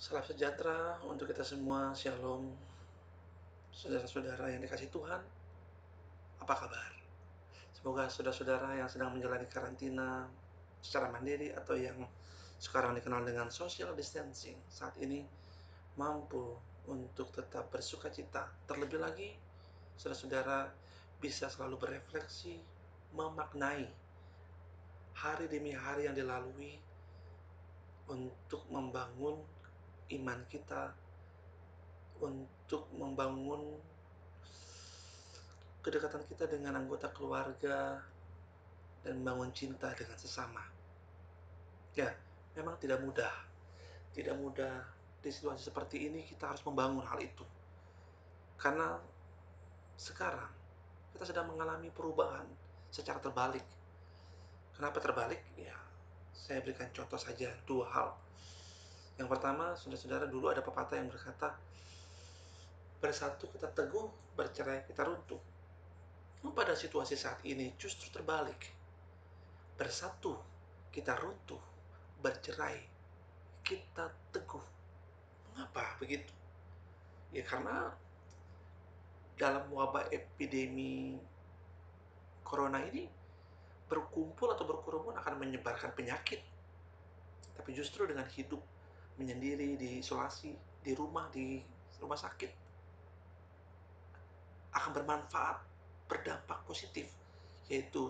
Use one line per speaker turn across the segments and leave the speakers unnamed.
Salam sejahtera untuk kita semua, shalom. Saudara-saudara yang dikasihi Tuhan, apa kabar? Semoga saudara-saudara yang sedang menjalani karantina secara mandiri atau yang sekarang dikenal dengan social distancing saat ini mampu untuk tetap bersukacita. Terlebih lagi, saudara-saudara bisa selalu berefleksi, memaknai hari demi hari yang dilalui untuk membangun iman kita, untuk membangun kedekatan kita dengan anggota keluarga, dan membangun cinta dengan sesama. Ya, memang tidak mudah. Tidak mudah di situasi seperti ini kita harus membangun hal itu. Karena sekarang kita sedang mengalami perubahan secara terbalik. Kenapa terbalik? Ya, saya berikan contoh saja dua hal. Yang pertama, saudara-saudara, dulu ada pepatah yang berkata, bersatu kita teguh, bercerai kita runtuh. Pada situasi saat ini justru terbalik. Bersatu kita runtuh, bercerai kita teguh. Mengapa begitu? Ya karena dalam wabah epidemi corona ini berkumpul atau berkerumun akan menyebarkan penyakit. Tapi justru dengan hidup menyendiri, di isolasi, di rumah sakit, akan bermanfaat, berdampak positif, yaitu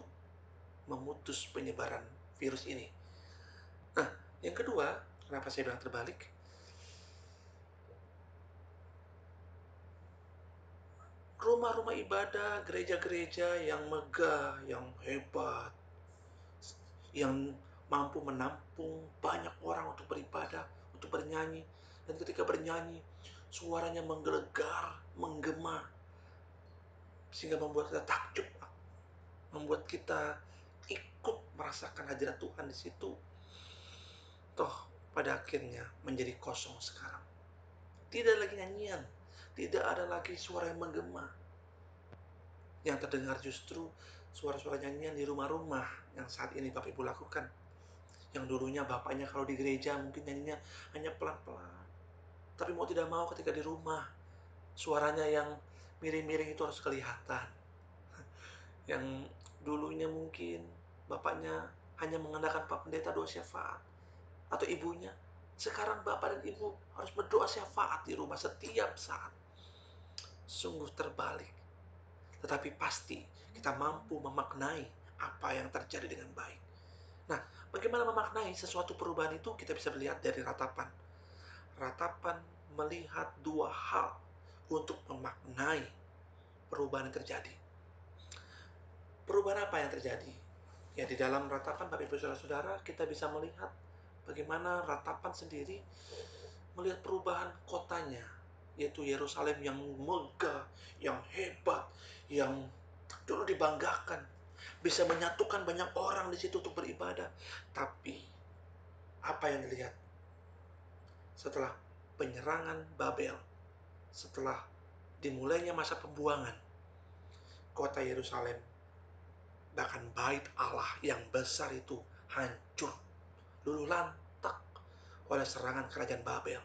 memutus penyebaran virus ini. Nah, yang kedua, kenapa saya bilang terbalik? Rumah-rumah ibadah, gereja-gereja yang megah, yang hebat, yang mampu menampung banyak orang untuk beribadah, untuk bernyanyi. Dan ketika bernyanyi, suaranya menggelegar, menggema, sehingga membuat kita takjub, membuat kita ikut merasakan hadirat Tuhan di situ. Toh, pada akhirnya menjadi kosong sekarang. Tidak lagi nyanyian, tidak ada lagi suara yang menggema. Yang terdengar justru suara-suara nyanyian di rumah-rumah yang saat ini Bapak Ibu lakukan. Yang dulunya bapaknya kalau di gereja mungkin nyanyinya hanya pelan-pelan. Tapi mau tidak mau ketika di rumah, suaranya yang miring-miring itu harus kelihatan. Yang dulunya mungkin bapaknya hanya mengandalkan Pak Pendeta doa syafaat. Atau ibunya, sekarang bapak dan ibu harus berdoa syafaat di rumah setiap saat. Sungguh terbalik. Tetapi pasti kita mampu memaknai apa yang terjadi dengan baik. Nah, bagaimana memaknai sesuatu perubahan itu kita bisa melihat dari ratapan. Ratapan melihat dua hal untuk memaknai perubahan yang terjadi. Perubahan apa yang terjadi? Ya, di dalam ratapan Bapak Ibu Saudara-saudara kita bisa melihat bagaimana ratapan sendiri melihat perubahan kotanya, yaitu Yerusalem yang megah, yang hebat, yang dulu dibanggakan, bisa menyatukan banyak orang di situ untuk beribadah. Tapi apa yang dilihat setelah penyerangan Babel, setelah dimulainya masa pembuangan, kota Yerusalem, bahkan bait Allah yang besar itu hancur, luluh lantak oleh serangan kerajaan Babel.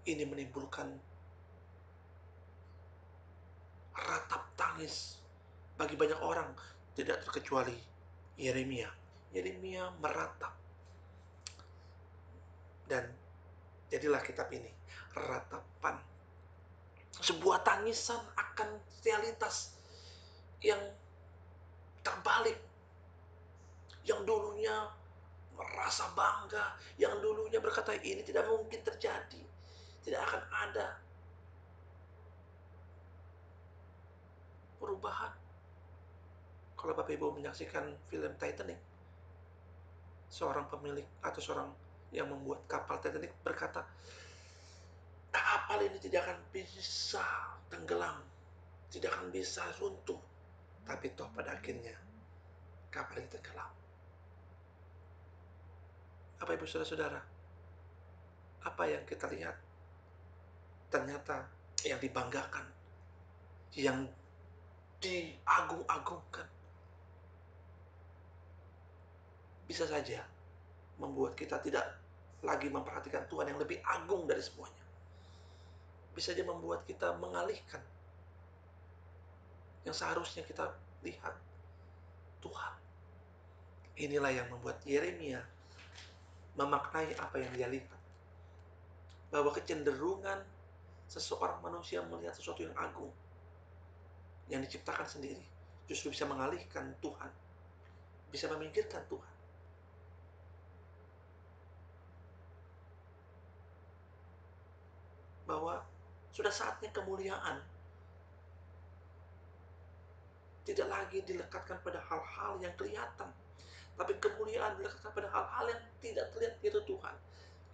Ini menimbulkan ratap tangis bagi banyak orang, tidak terkecuali Yeremia. Yeremia meratap, dan jadilah kitab ini, Ratapan. Sebuah tangisan akan realitas yang terbalik. Yang dulunya merasa bangga, yang dulunya berkata ini tidak mungkin terjadi, tidak akan ada perubahan. Kalau Bapak Ibu menyaksikan film Titanic, seorang pemilik atau seorang yang membuat kapal Titanic berkata, kapal ini tidak akan bisa tenggelam, tidak akan bisa runtuh. Tapi toh pada akhirnya kapal ini tenggelam. Bapak Ibu Saudara-saudara, apa yang kita lihat ternyata yang dibanggakan, yang diagung-agungkan, bisa saja membuat kita tidak lagi memperhatikan Tuhan yang lebih agung dari semuanya. Bisa saja membuat kita mengalihkan yang seharusnya kita lihat Tuhan. Inilah yang membuat Yeremia memaknai apa yang dia lihat. Bahwa kecenderungan seseorang manusia melihat sesuatu yang agung, yang diciptakan sendiri, justru bisa mengalihkan Tuhan, bisa memikirkan Tuhan. Bahwa sudah saatnya kemuliaan tidak lagi dilekatkan pada hal-hal yang kelihatan, tapi kemuliaan dilekatkan pada hal-hal yang tidak terlihat, yaitu Tuhan.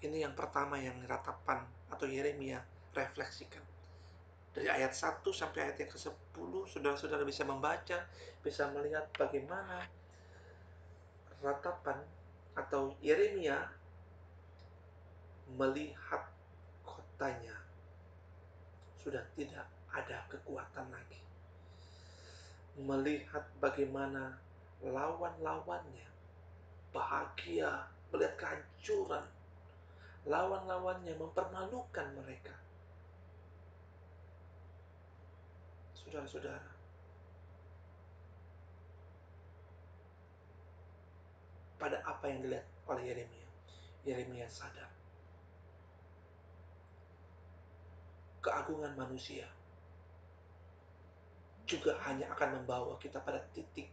Ini yang pertama yang ratapan atau Yeremia refleksikan. Dari ayat 1 sampai ayat yang ke-10, saudara-saudara bisa membaca, bisa melihat bagaimana ratapan atau Yeremia melihat kotanya sudah tidak ada kekuatan lagi. Melihat bagaimana lawan-lawannya bahagia melihat kehancuran. Lawan-lawannya mempermalukan mereka. Saudara-saudara, pada apa yang dilihat oleh Yeremia, Yeremia sadar keagungan manusia juga hanya akan membawa kita pada titik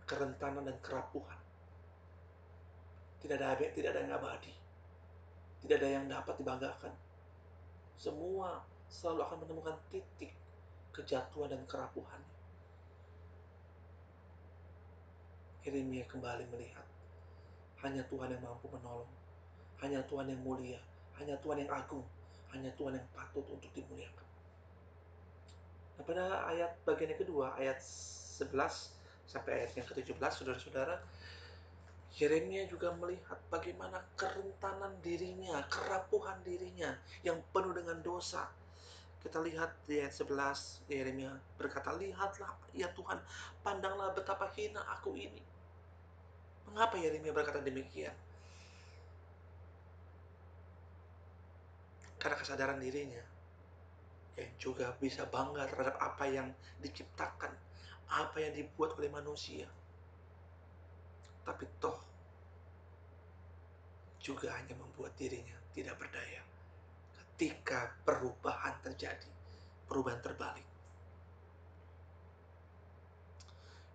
kerentanan dan kerapuhan. Tidak ada yang abadi. Tidak ada yang dapat dibanggakan. Semua selalu akan menemukan titik kejatuhan dan kerapuhan. Yeremia kembali melihat hanya Tuhan yang mampu menolong. Hanya Tuhan yang mulia. Hanya Tuhan yang agung. Hanya Tuhan yang patut untuk dimuliakan. Nah, pada ayat bagian yang kedua, ayat 11 sampai ayat yang ke-17, saudara-saudara, Yeremia juga melihat bagaimana kerentanan dirinya, kerapuhan dirinya yang penuh dengan dosa. Kita lihat di ayat 11, Yeremia berkata, "Lihatlah ya Tuhan, pandanglah betapa hina aku ini." Mengapa Yeremia berkata demikian? Karena kesadaran dirinya yang juga bisa bangga terhadap apa yang diciptakan, apa yang dibuat oleh manusia. Tapi toh juga hanya membuat dirinya tidak berdaya. Ketika perubahan terjadi, perubahan terbalik.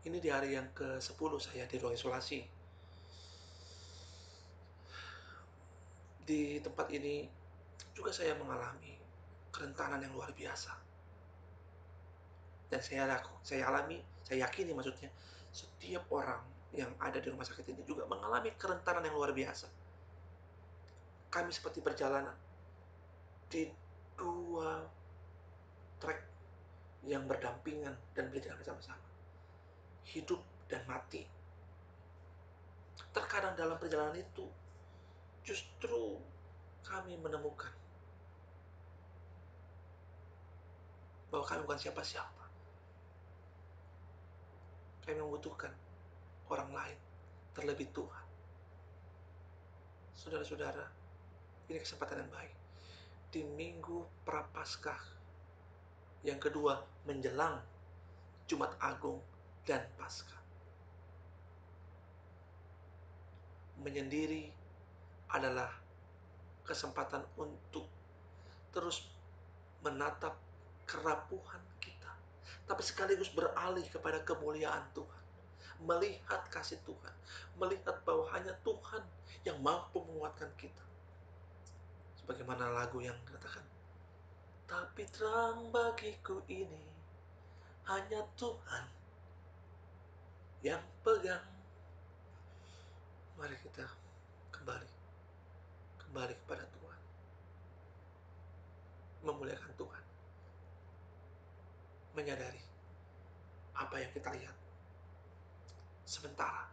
Ini di hari yang ke-10 saya di ruang isolasi. Di tempat ini juga saya mengalami kerentanan yang luar biasa. Dan saya yakini maksudnya, setiap orang yang ada di rumah sakit ini juga mengalami kerentanan yang luar biasa. Kami seperti perjalanan di dua trek yang berdampingan dan berjalan bersama-sama. Hidup dan mati. Terkadang dalam perjalanan itu, justru kami menemukan bahwa kami bukan siapa-siapa. Kami membutuhkan orang lain, terlebih Tuhan. Saudara-saudara, ini kesempatan yang baik. Di minggu Prapaskah yang kedua menjelang Jumat Agung dan Paskah, menyendiri adalah kesempatan untuk terus menatap kerapuhan kita, tapi sekaligus beralih kepada kemuliaan Tuhan, melihat kasih Tuhan, melihat bahwa hanya Tuhan yang mampu menguatkan kita. Sebagaimana lagu yang katakan, tapi terang bagiku ini hanya Tuhan yang pegang. Mari kita kembali kepada Tuhan, memuliakan Tuhan, menyadari apa yang kita lihat sementara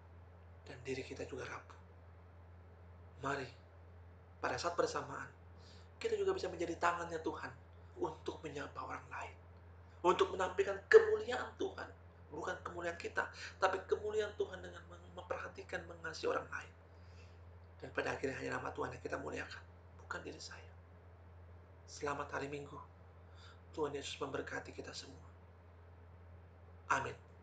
dan diri kita juga rapuh. Mari pada saat bersamaan kita juga bisa menjadi tangannya Tuhan untuk menyapa orang lain, untuk menampilkan kemuliaan Tuhan, bukan kemuliaan kita, tapi kemuliaan Tuhan dengan memperhatikan, mengasihi orang lain. dan pada akhirnya hanya nama Tuhan yang kita muliakan, bukan diri saya. Selamat hari Minggu. Tuhan Yesus memberkati kita semua. Amin.